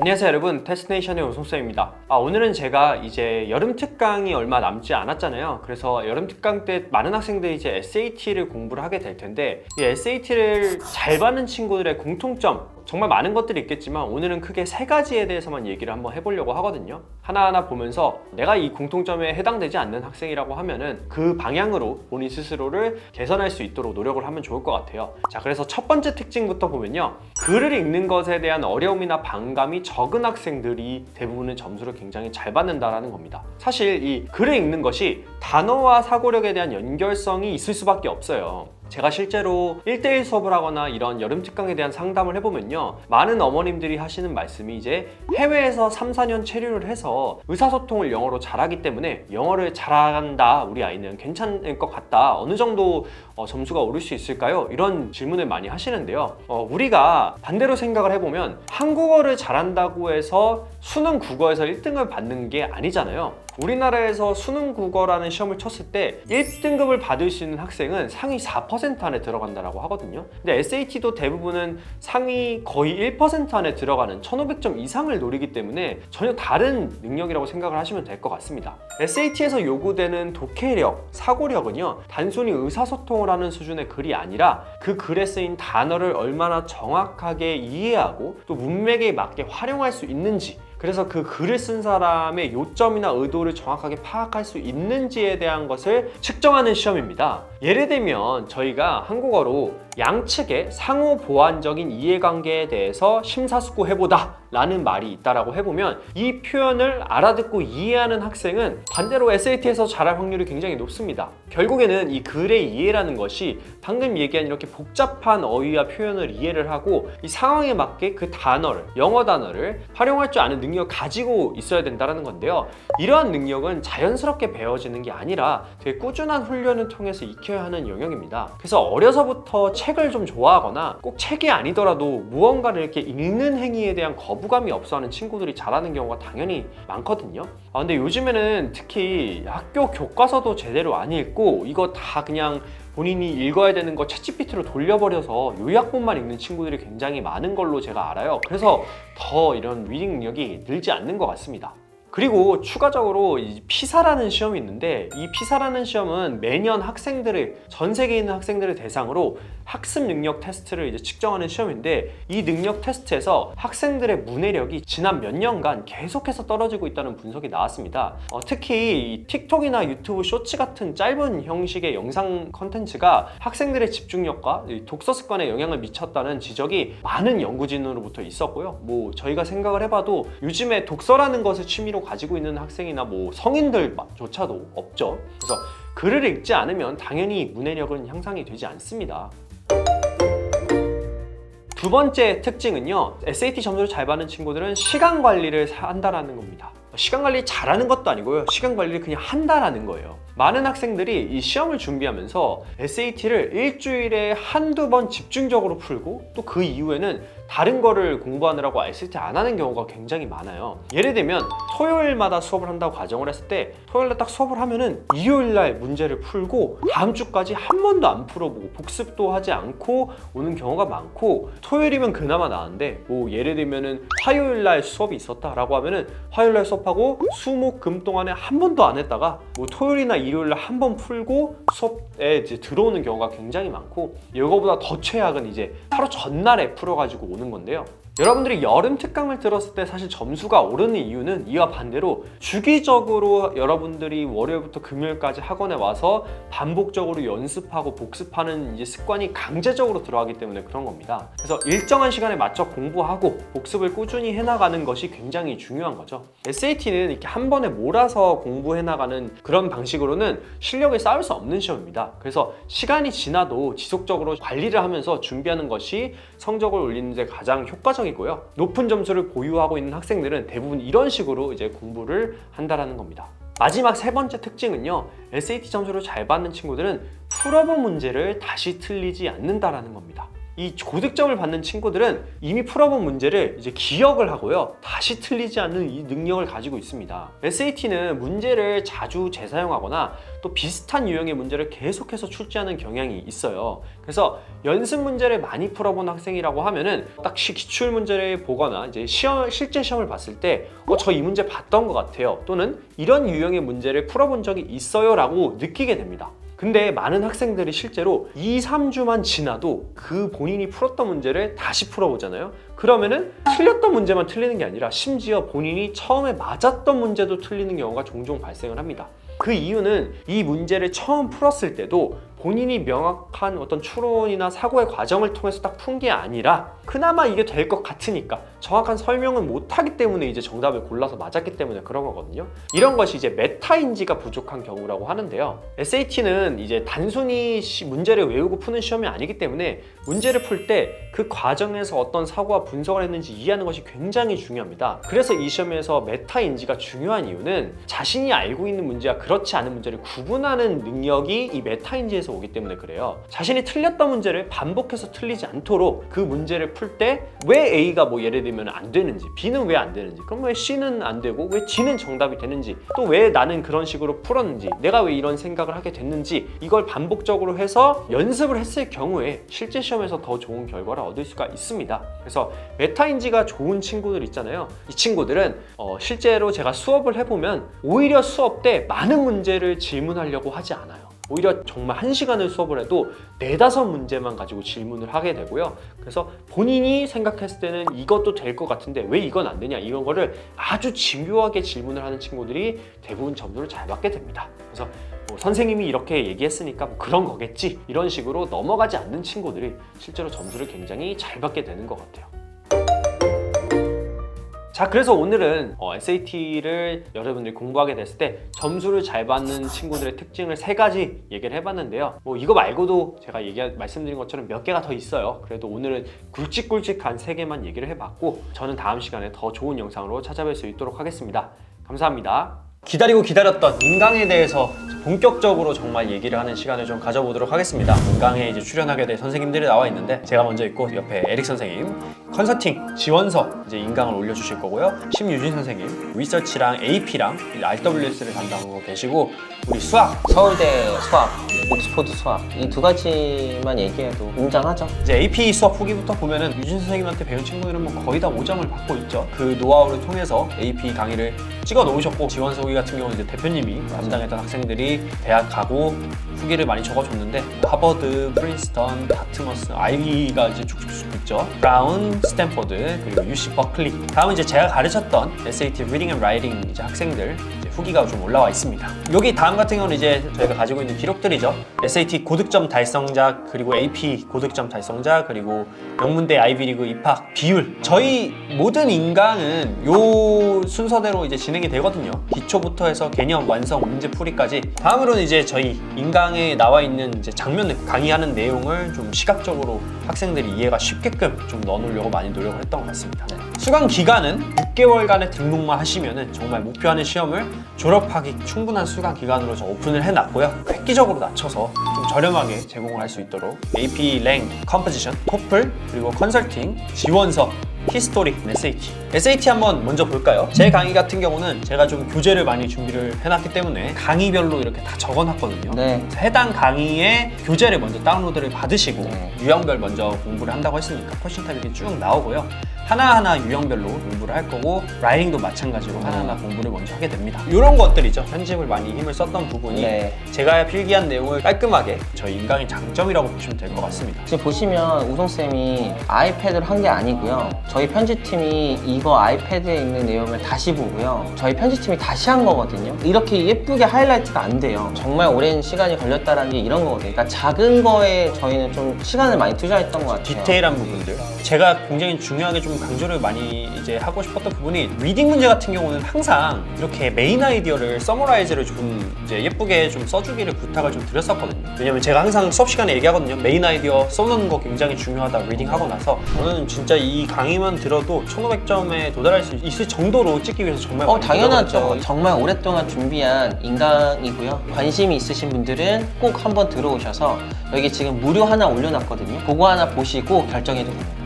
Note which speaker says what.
Speaker 1: 안녕하세요 여러분, 테스트네이션의 오송쌤입니다. 오늘은 제가 이제 여름 특강이 얼마 남지 않았잖아요. 그래서 여름 특강 때 많은 학생들이 이제 SAT를 공부를 하게 될 텐데, 이 SAT를 잘 받는 친구들의 공통점, 정말 많은 것들이 있겠지만 오늘은 크게 세 가지에 대해서만 얘기를 한번 해보려고 하거든요. 하나하나 보면서 내가 이 공통점에 해당되지 않는 학생이라고 하면은 그 방향으로 본인 스스로를 개선할 수 있도록 노력을 하면 좋을 것 같아요. 자, 그래서 첫 번째 특징부터 보면요, 글을 읽는 것에 대한 어려움이나 반감이 적은 학생들이 대부분은 점수를 굉장히 잘 받는다라는 겁니다. 사실 이 글을 읽는 것이 단어와 사고력에 대한 연결성이 있을 수밖에 없어요. 제가 실제로 1대1 수업을 하거나 이런 여름 특강에 대한 상담을 해보면요, 많은 어머님들이 하시는 말씀이 이제 해외에서 3, 4년 체류를 해서 의사소통을 영어로 잘하기 때문에 영어를 잘한다, 우리 아이는 괜찮을 것 같다, 어느 정도 점수가 오를 수 있을까요? 이런 질문을 많이 하시는데요, 우리가 반대로 생각을 해보면 한국어를 잘한다고 해서 수능 국어에서 1등을 받는 게 아니잖아요. 우리나라에서 수능 국어라는 시험을 쳤을 때 1등급을 받을 수 있는 학생은 상위 4% 안에 들어간다고 하거든요. 근데 SAT도 대부분은 상위 거의 1% 안에 들어가는 1500점 이상을 노리기 때문에 전혀 다른 능력이라고 생각을 하시면 될 것 같습니다. SAT에서 요구되는 독해력, 사고력은요, 단순히 의사소통을 하는 수준의 글이 아니라 그 글에 쓰인 단어를 얼마나 정확하게 이해하고 또 문맥에 맞게 활용할 수 있는지, 그래서 그 글을 쓴 사람의 요점이나 의도를 정확하게 파악할 수 있는지에 대한 것을 측정하는 시험입니다. 예를 들면 저희가 한국어로 양측의 상호 보완적인 이해관계에 대해서 심사숙고해보다 라는 말이 있다라고 해보면, 이 표현을 알아듣고 이해하는 학생은 반대로 SAT에서 잘할 확률이 굉장히 높습니다. 결국에는 이 글의 이해라는 것이 방금 얘기한 이렇게 복잡한 어휘와 표현을 이해를 하고 이 상황에 맞게 그 단어를, 영어 단어를 활용할 줄 아는 능력을 가지고 있어야 된다는 건데요, 이러한 능력은 자연스럽게 배워지는 게 아니라 되게 꾸준한 훈련을 통해서 익혀야 하는 영역입니다. 그래서 어려서부터 책을 좀 좋아하거나 꼭 책이 아니더라도 무언가를 이렇게 읽는 행위에 대한 거부감이 없어하는 친구들이 잘하는 경우가 당연히 많거든요. 근데 요즘에는 특히 학교 교과서도 제대로 안 읽고 이거 다 그냥 본인이 읽어야 되는 거 챗GPT로 돌려버려서 요약본만 읽는 친구들이 굉장히 많은 걸로 제가 알아요. 그래서 더 이런 리딩 능력이 늘지 않는 것 같습니다. 그리고 추가적으로 이 피사라는 시험이 있는데, 이 피사라는 시험은 매년 학생들을, 전 세계에 있는 학생들을 대상으로 학습 능력 테스트를 이제 측정하는 시험인데, 이 능력 테스트에서 학생들의 문해력이 지난 몇 년간 계속해서 떨어지고 있다는 분석이 나왔습니다. 특히 이 틱톡이나 유튜브 쇼츠 같은 짧은 형식의 영상 컨텐츠가 학생들의 집중력과 독서 습관에 영향을 미쳤다는 지적이 많은 연구진으로부터 있었고요. 저희가 생각을 해봐도 요즘에 독서라는 것을 취미로 가지고 있는 학생이나 성인들조차도 없죠. 그래서 글을 읽지 않으면 당연히 문해력은 향상이 되지 않습니다. 두 번째 특징은요, SAT 점수를 잘 받는 친구들은 시간 관리를 한다라는 겁니다. 시간 관리 잘하는 것도 아니고요, 시간 관리를 그냥 한다라는 거예요. 많은 학생들이 이 시험을 준비하면서 SAT를 일주일에 한두 번 집중적으로 풀고 또 그 이후에는 다른 거를 공부하느라고 SAT 안 하는 경우가 굉장히 많아요. 예를 들면 토요일마다 수업을 한다고 가정을 했을 때, 토요일날 딱 수업을 하면은 일요일날 문제를 풀고 다음 주까지 한 번도 안 풀어보고 복습도 하지 않고 오는 경우가 많고, 토요일이면 그나마 나은데 예를 들면은 화요일날 수업이 있었다라고 하면은 화요일날 수업하고 수목금 동안에 한 번도 안 했다가 토요일이나 일요일날 한 번 풀고 수업에 이제 들어오는 경우가 굉장히 많고, 이거보다 더 최악은 이제 하루 전날에 풀어가지고 오는 건데요, 여러분들이 여름 특강을 들었을 때 사실 점수가 오르는 이유는 이와 반대로 주기적으로 여러분들이 월요일부터 금요일까지 학원에 와서 반복적으로 연습하고 복습하는 이제 습관이 강제적으로 들어가기 때문에 그런 겁니다. 그래서 일정한 시간에 맞춰 공부하고 복습을 꾸준히 해나가는 것이 굉장히 중요한 거죠. SAT는 이렇게 한 번에 몰아서 공부해나가는 그런 방식으로는 실력을 쌓을 수 없는 시험입니다. 그래서 시간이 지나도 지속적으로 관리를 하면서 준비하는 것이 성적을 올리는 데 가장 효과적이고요. 높은 점수를 보유하고 있는 학생들은 대부분 이런 식으로 이제 공부를 한다라는 겁니다. 마지막 세 번째 특징은요, SAT 점수를 잘 받는 친구들은 풀어본 문제를 다시 틀리지 않는다라는 겁니다. 이 고득점을 받는 친구들은 이미 풀어본 문제를 이제 기억을 하고요, 다시 틀리지 않는 이 능력을 가지고 있습니다. SAT는 문제를 자주 재사용하거나 또 비슷한 유형의 문제를 계속해서 출제하는 경향이 있어요. 그래서 연습 문제를 많이 풀어본 학생이라고 하면은 딱 기출 문제를 보거나 이제 실제 시험을 봤을 때 저 이 문제 봤던 것 같아요, 또는 이런 유형의 문제를 풀어본 적이 있어요 라고 느끼게 됩니다. 근데 많은 학생들이 실제로 2, 3주만 지나도 그 본인이 풀었던 문제를 다시 풀어보잖아요. 그러면은 틀렸던 문제만 틀리는 게 아니라 심지어 본인이 처음에 맞았던 문제도 틀리는 경우가 종종 발생을 합니다. 그 이유는 이 문제를 처음 풀었을 때도 본인이 명확한 어떤 추론이나 사고의 과정을 통해서 딱 푼 게 아니라 그나마 이게 될 것 같으니까 정확한 설명은 못하기 때문에 이제 정답을 골라서 맞았기 때문에 그런 거거든요. 이런 것이 이제 메타인지가 부족한 경우라고 하는데요. SAT는 이제 단순히 문제를 외우고 푸는 시험이 아니기 때문에 문제를 풀 때 그 과정에서 어떤 사고와 분석을 했는지 이해하는 것이 굉장히 중요합니다. 그래서 이 시험에서 메타인지가 중요한 이유는 자신이 알고 있는 문제와 그렇지 않은 문제를 구분하는 능력이 이 메타인지에서 오기 때문에 그래요. 자신이 틀렸던 문제를 반복해서 틀리지 않도록 그 문제를 풀 때 왜 A가 뭐 예를 들면 안 되는지, B는 왜 안 되는지, 그럼 왜 C는 안 되고 왜 D는 정답이 되는지, 또 왜 나는 그런 식으로 풀었는지, 내가 왜 이런 생각을 하게 됐는지, 이걸 반복적으로 해서 연습을 했을 경우에 실제 시험에서 더 좋은 결과를 얻을 수가 있습니다. 그래서 메타인지가 좋은 친구들 있잖아요. 이 친구들은 실제로 제가 수업을 해보면 오히려 수업 때 많은 문제를 질문하려고 하지 않아요. 오히려 정말 1시간을 수업을 해도 4-5 문제만 가지고 질문을 하게 되고요. 그래서 본인이 생각했을 때는 이것도 될 것 같은데 왜 이건 안 되냐, 이런 거를 아주 집요하게 질문을 하는 친구들이 대부분 점수를 잘 받게 됩니다. 그래서 선생님이 이렇게 얘기했으니까 뭐 그런 거겠지, 이런 식으로 넘어가지 않는 친구들이 실제로 점수를 굉장히 잘 받게 되는 것 같아요. 자, 그래서 오늘은 SAT를 여러분들이 공부하게 됐을 때 점수를 잘 받는 친구들의 특징을 3가지 얘기를 해봤는데요. 이거 말고도 제가 말씀드린 것처럼 몇 개가 더 있어요. 그래도 오늘은 굵직굵직한 3개만 얘기를 해봤고, 저는 다음 시간에 더 좋은 영상으로 찾아뵐 수 있도록 하겠습니다. 감사합니다. 기다리고 기다렸던 인강에 대해서 본격적으로 정말 얘기를 하는 시간을 좀 가져보도록 하겠습니다. 인강에 이제 출연하게 될 선생님들이 나와 있는데, 제가 먼저 있고 옆에 에릭 선생님, 컨설팅 지원서 이제 인강을 올려주실 거고요. 심유진 선생님, 리서치랑 AP랑 RWS를 담당하고 계시고, 우리 수학,
Speaker 2: 서울대 수학, 옥스포드 수학, 이 2가지만 얘기해도 웅장하죠.
Speaker 1: 이제 AP 수업 후기부터 보면은 유진 선생님한테 배운 친구들은 뭐 거의 다 5점을 받고 있죠. 그 노하우를 통해서 AP 강의를 찍어 놓으셨고, 지원서 후기 같은 경우는 이제 대표님이 담당했던 학생들이 대학 가고 후기를 많이 적어줬는데, 하버드, 프린스턴, 다트머스, 아이비가 이제 쭉쭉쭉 있죠. 브라운, 스탠포드, 그리고 UC 버클리. 다음은 이제 제가 가르쳤던 SAT Reading and Writing 이제 학생들 이제 후기가 좀 올라와 있습니다. 여기 다음 같은 경우는 이제 저희가 가지고 있는 기록들이죠. SAT 고득점 달성자, 그리고 AP 고득점 달성자, 그리고 명문대 아이비리그 입학 비율. 저희 모든 인강은 요 순서대로 이제 진행이 되거든요. 기초부터 해서 개념, 완성, 문제풀이까지. 다음으로는 이제 저희 인강에 나와 있는 이제 장면 강의하는 내용을 좀 시각적으로 학생들이 이해가 쉽게끔 좀 넣어놓으려고 많이 노력을 했던 것 같습니다. 수강 기간은 6개월간의 등록만 하시면은 정말 목표하는 시험을 졸업하기 충분한 수강 기간으로 좀 오픈을 해놨고요. 획기적으로 낮춰서 좀 저렴하게 제공을 할 수 있도록 AP, 랭, 컴포지션, 토플, 그리고 컨설팅, 지원서, 히스토리, SAT 한번 먼저 볼까요? 제 강의 같은 경우는 제가 좀 교재를 많이 준비를 해놨기 때문에 강의별로 이렇게 다 적어놨거든요.
Speaker 2: 네.
Speaker 1: 해당 강의의 교재를 먼저 다운로드를 받으시고 유형별 먼저 공부를 한다고 했으니까 퀘스천 이렇게 쭉 나오고요. 하나하나 유형별로 공부를 할 거고, 라이팅도 마찬가지로 하나하나 공부를 먼저 하게 됩니다. 이런 것들이죠. 편집을 많이 힘을 썼던 부분이 제가 필기한 내용을 깔끔하게 저희 인강의 장점이라고 보시면 될 것 같습니다.
Speaker 2: 지금 보시면 우성쌤이 아이패드로 한 게 아니고요. 저희 편집팀이 이거 아이패드에 있는 내용을 다시 보고요. 저희 편집팀이 다시 한 거거든요. 이렇게 예쁘게 하이라이트가 안 돼요. 정말 오랜 시간이 걸렸다라는 게 이런 거거든요. 그러니까 작은 거에 저희는 좀 시간을 많이 투자했던 것 같아요.
Speaker 1: 디테일한 부분들. 제가 굉장히 중요하게 좀 강조를 많이 이제 하고 싶었던 부분이, 리딩 문제 같은 경우는 항상 이렇게 메인 아이디어를 서머라이즈를 좀 이제 예쁘게 좀 써주기를 부탁을 좀 드렸었거든요. 왜냐면 제가 항상 수업 시간에 얘기하거든요. 메인 아이디어 써놓는 거 굉장히 중요하다, 리딩 하고 나서. 저는 진짜 이 강의만 들어도 1500점이 점에 도달할 수 있을 정도로 찍기 위해서 정말 많이
Speaker 2: 당연하죠.
Speaker 1: 노력을
Speaker 2: 정말 오랫동안 준비한 인강이고요. 관심이 있으신 분들은 꼭 한번 들어오셔서 여기 지금 무료 하나 올려놨거든요. 그거 하나 보시고 결정해도 됩니다.